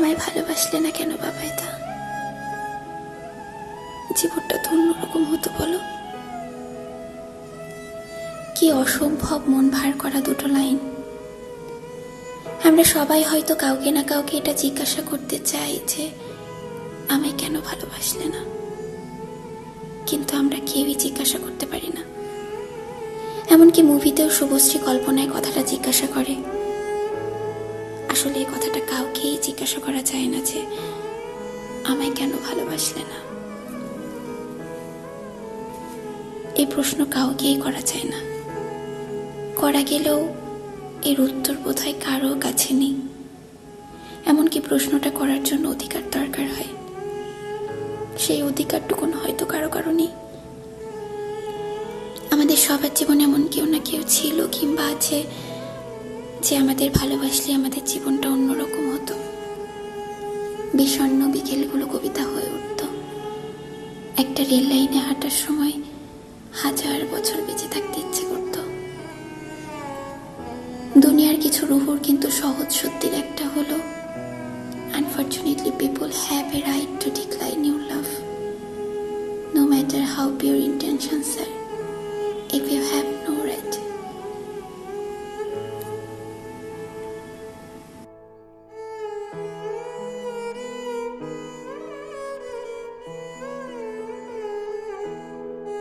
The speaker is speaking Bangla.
আমায় ভালোবাসলে না কেন বাবাইদা? জীবনটা তো অন্যরকম হতো বলো। কি অসম্ভব মন ভার করা দুটো লাইন। আমরা সবাই হয়তো কাউকে না কাউকে এটা জিজ্ঞাসা করতে চাই যে আমায় কেন ভালোবাসলে না, কিন্তু আমরা কেউই জিজ্ঞাসা করতে পারি না। এমনকি মুভিতেও শুভশ্রী কল্পনায় কথাটা জিজ্ঞাসা করে। আসলে এই কথাটা কাউকেই জিজ্ঞাসা করা যায় না যে আমায় কেন ভালোবাসলে না। এই প্রশ্ন কাউকেই করা যায় না। করা গেলেও এর উত্তর বোধহয় কারো কাছে নেই। এমনকি প্রশ্নটা করার জন্য অধিকার দরকার হয়, সেই অধিকারটুকু হয়তো কারো কারো নেই। আমাদের সবার জীবনে এমন কেউ না কেউ ছিল কিংবা আছে যে আমাদের ভালোবাসলে আমাদের জীবনটা অন্যরকম হতো। বিষণ্ণ বিকেলগুলো কবিতা হয়ে উঠত। একটা রেল লাইনে হাঁটার সময় 1000 বছর বেঁচে থাকতে ইচ্ছে করত। দুনিয়ার কিছু রুহুর কিন্তু সহজ সত্যির একটা হলো, unfortunately people have a right two decline your love, no matter how pure intentions are. If you have